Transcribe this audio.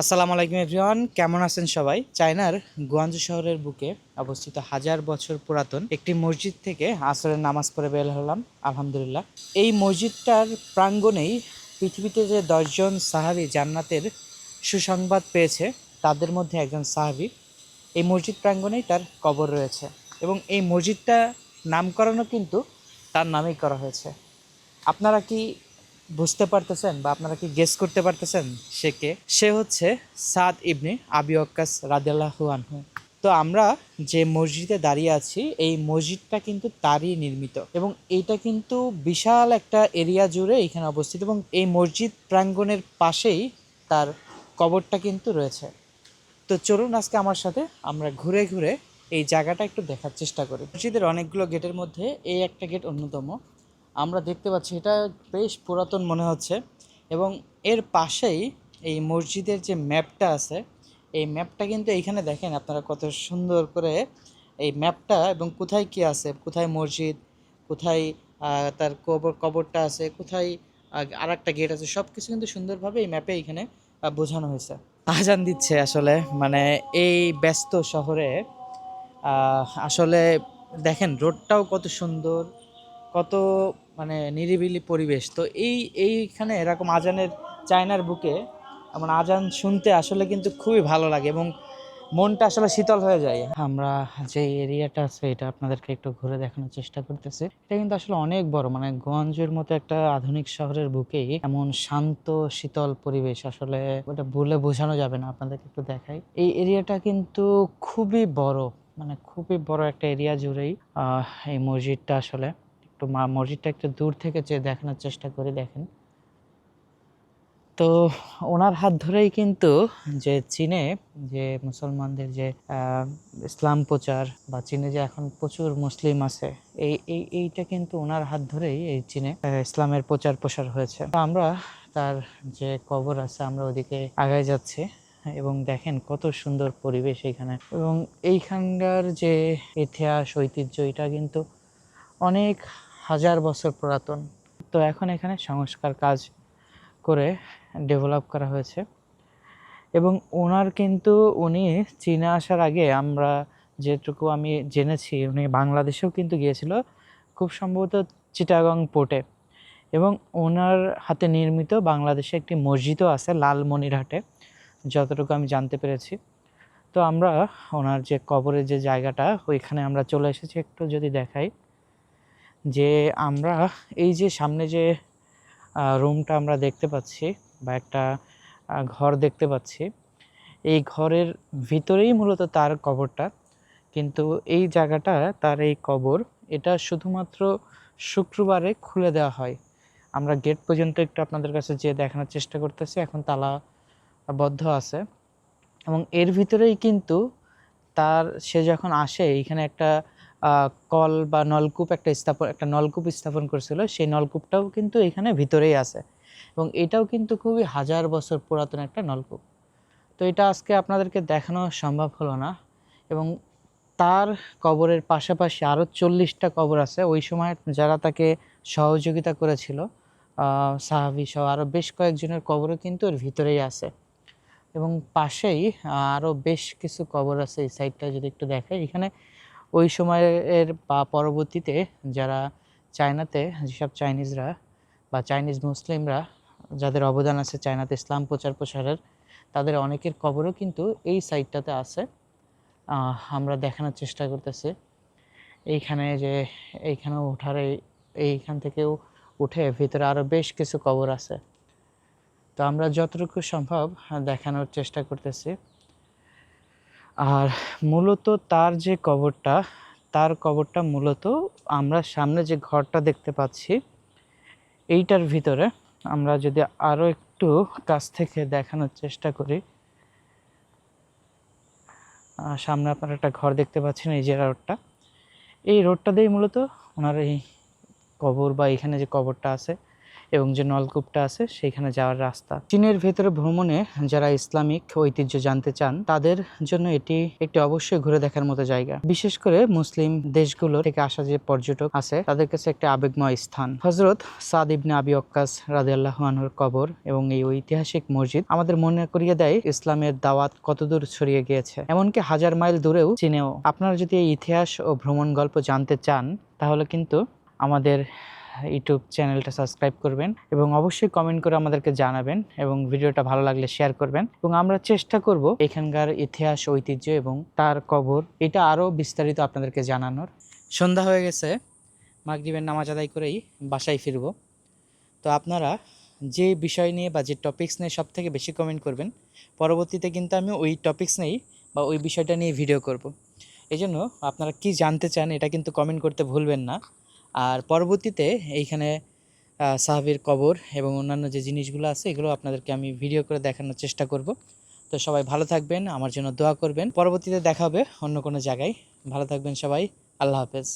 আসসালামু আলাইকুম এভরিওয়ান, কেমন আছেন সবাই? চায়নার গুয়াংজু শহরের বুকে অবস্থিত হাজার বছর পুরাতন একটি মসজিদ থেকে আসরের নামাজ পড়ে বের হলাম আলহামদুলিল্লাহ। এই মসজিদটার প্রাঙ্গণেই পৃথিবীতে যে 10 জন সাহাবী জান্নাতের সুসংবাদ পেয়েছে তাদের মধ্যে একজন সাহাবী এই মসজিদ প্রাঙ্গণেই তার কবর রয়েছে এবং এই মসজিদটা নামকরণও কিন্তু তার নামেই করা হয়েছে। আপনারা কি বুঝতে পারতেছেন বা আপনারা কি গেস করতে পারতেছেন সে কে? সে হচ্ছে সাদ ইবনে আবি ওয়াক্কাস রাদিয়াল্লাহু আনহু। তো আমরা যে মসজিদে দাঁড়িয়ে আছি এই মসজিদটা কিন্তু তারই নির্মিত এবং এইটা কিন্তু বিশাল একটা এরিয়া জুড়ে এখানে অবস্থিত এবং এই মসজিদ প্রাঙ্গণের পাশেই তার কবরটা কিন্তু রয়েছে। তো চলুন আজকে আমার সাথে আমরা ঘুরে ঘুরে এই জায়গাটা একটু দেখার চেষ্টা করি। মসজিদের অনেকগুলো গেটের মধ্যে এই একটা গেট অন্যতম। আমরা দেখতে পাচ্ছি এটা বেশ পুরাতন মনে হচ্ছে এবং এর পাশেই এই মসজিদের যে ম্যাপটা আছে এই ম্যাপটা কিন্তু এইখানে দেখেন আপনারা কত সুন্দর করে এই ম্যাপটা এবং কোথায় কি আছে, কোথায় মসজিদ, কোথায় তার কবরটা আছে, কোথায় আর একটা গেট আছে, সব কিছু কিন্তু সুন্দরভাবে এই ম্যাপে এইখানে বোঝানো হয়েছে। আজান দিচ্ছে আসলে, মানে এই ব্যস্ত শহরে আসলে দেখেন রোডটাও কত সুন্দর, কত মানে নিরিবিলি পরিবেশ। তো এইখানে এরকম আজানের চায়নার বুকে এমন আজান শুনতে আসলে কিন্তু খুবই ভালো লাগে এবং মনটা আসলে শীতল হয়ে যায়। আমরা যে এরিয়াটা আছে এটা আপনাদেরকে একটু ঘুরে দেখানোর চেষ্টা করতেছি। এটা কিন্তু আসলে অনেক বড়, মানে গোয়াঞ্জুর মতো একটা আধুনিক শহরের বুকেই এমন শান্ত শীতল পরিবেশ আসলে ওটা বলে বোঝানো যাবে না। আপনাদেরকে একটু দেখাই, এই এরিয়াটা কিন্তু খুবই বড়, মানে খুবই বড় একটা এরিয়া জুড়েই এই মসজিদটা আসলে। একটু মসজিদটা একটু দূর থেকে যে দেখানোর চেষ্টা করি, দেখেন। তো ওনার হাত ধরেই কিন্তু যে চীনে যে মুসলমানদের যে ইসলাম প্রচার বা চীনে যে এখন প্রচুর মুসলিম আছে, এইটা কিন্তু ওনার হাত ধরেই এই চীনে ইসলামের প্রচার প্রসার হয়েছে। তো আমরা তার যে কবর আছে আমরা ওদিকে আগায় যাচ্ছি এবং দেখেন কত সুন্দর পরিবেশ এইখানে এবং এইখানকার যে ইতিহাস ঐতিহ্য এটা কিন্তু অনেক হাজার বছর পুরাতন। তো এখন এখানে সংস্কার কাজ করে ডেভেলপ করা হয়েছে এবং ওনার কিন্তু উনি চীনে আসার আগে আমরা যেটুকু আমি জেনেছি উনি বাংলাদেশেও কিন্তু গিয়েছিল, খুব সম্ভবত চিটাগং পোর্টে, এবং ওনার হাতে নির্মিত বাংলাদেশে একটি মসজিদও আছে লালমনিরহাটে, যতটুকু আমি জানতে পেরেছি। তো আমরা ওনার যে কবরের যে জায়গাটা ওইখানে আমরা চলে এসেছি। একটু যদি দেখাই যে আমরা এই যে সামনে যে রুমটা আমরা দেখতে পাচ্ছি বা একটা ঘর দেখতে পাচ্ছি, এই ঘরের ভিতরেই মূলত তার কবরটা। কিন্তু এই জায়গাটা তার এই কবর এটা শুধুমাত্র শুক্রবারে খুলে দেওয়া হয়। আমরা গেট পর্যন্ত একটু আপনাদের কাছে যেয়ে দেখানোর চেষ্টা করতেছি, এখন তালা বদ্ধ আছে এবং এর ভিতরেই কিন্তু তার সে যখন আসে এইখানে একটা কল বা নলকূপ একটা নলকূপ স্থাপন করেছিল, সেই নলকূপটাও কিন্তু এখানে ভিতরেই আছে এবং এটাও কিন্তু খুবই হাজার বছর পুরাতন একটা নলকূপ। তো এটা আজকে আপনাদেরকে দেখানো সম্ভব হলো না এবং তার কবরের পাশাপাশি আরও 40টা কবর আছে। ওই সময় যারা তাকে সহযোগিতা করেছিল সাহাবী সহ আরও বেশ কয়েকজনের কবরও কিন্তু এর ভিতরেই আছে এবং পাশেই আরও বেশ কিছু কবর আছে। এই সাইডটা যদি একটু দেখাই, এখানে ওই সময়ের বা পরবর্তীতে যারা চায়নাতে যেসব চাইনিজরা বা চাইনিজ মুসলিমরা যাদের অবদান আছে চায়নাতে ইসলাম প্রচার প্রসারের, তাদের অনেকের কবরও কিন্তু এই সাইডটাতে আছে। আমরা দেখানোর চেষ্টা করতেছি এইখানে যে এইখানেও ওঠার এইখান থেকেও উঠে ভিতরে আরও বেশ কিছু কবর আছে। তো আমরা যতটুকু সম্ভব দেখানোর চেষ্টা করতেছি। আর মূলত তার কবরটা মূলত আমরা সামনে যে ঘরটা দেখতে পাচ্ছি এইটার ভিতরে। আমরা যদি আরও একটু কাছ থেকে দেখানোর চেষ্টা করি, সামনে আপনারা একটা ঘর দেখতে পাচ্ছেন, এই যে রোডটা, এই রোডটা দিয়েই মূলত ওনার এই কবর বা এখানে যে কবরটা আছে এবং যে নলকূপটা আছে সেখানে যাওয়ার রাস্তা। চীনের ভেতরে ভ্রমণে যারা ইসলামিক ঐতিহ্য জানতে চান তাদের জন্য এটি একটি অবশ্যই ঘুরে দেখার মতো জায়গা। বিশেষ করে মুসলিম দেশগুলো থেকে আসা যে পর্যটক আছে তাদের কাছে একটা আবেগময় স্থান। হযরত সাদ ইবনে আবি ওয়াক্কাস রাদিয়াল্লাহু আনহুর কবর এবং এই ঐতিহাসিক মসজিদ আমাদের মনে করিয়ে দেয় ইসলামের দাওয়াত কতদূর ছড়িয়ে গিয়েছে, এমনকি হাজার মাইল দূরেও চীনেও। আপনারা যদি এই ইতিহাস ও ভ্রমণ গল্প জানতে চান তাহলে কিন্তু আমাদের ইউটিউব চ্যানেলটা সাবস্ক্রাইব করবেন এবং অবশ্যই কমেন্ট করে আমাদেরকে জানাবেন এবং ভিডিওটা ভালো লাগলে শেয়ার করবেন। এবং আমরা চেষ্টা করব এখানকার ইতিহাস, ঐতিহ্য এবং তার কবর এটা আরও বিস্তারিত আপনাদেরকে জানানোর। সন্ধ্যা হয়ে গেছে, মাগরিবের নামাজ আদায় করেই বাসায় ফিরব। তো আপনারা যে বিষয় নিয়ে বা যে টপিকস নিয়ে সব থেকে বেশি কমেন্ট করবেন, পরবর্তীতে কিন্তু আমি ওই টপিকস নিয়েই বা ওই বিষয়টা নিয়ে ভিডিও করব। এই জন্য আপনারা কি জানতে চান এটা কিন্তু কমেন্ট করতে ভুলবেন না। আর পরবর্তীতে এইখানে সাহাবীর কবর এবং অন্যান্য যে জিনিসগুলো আছে এগুলো আপনাদেরকে আমি ভিডিও করে দেখানোর চেষ্টা করব। তো সবাই ভালো থাকবেন, আমার জন্য দোয়া করবেন। পরবর্তীতে দেখা হবে অন্য কোনো জায়গায়। ভালো থাকবেন সবাই, আল্লাহ হাফেজ।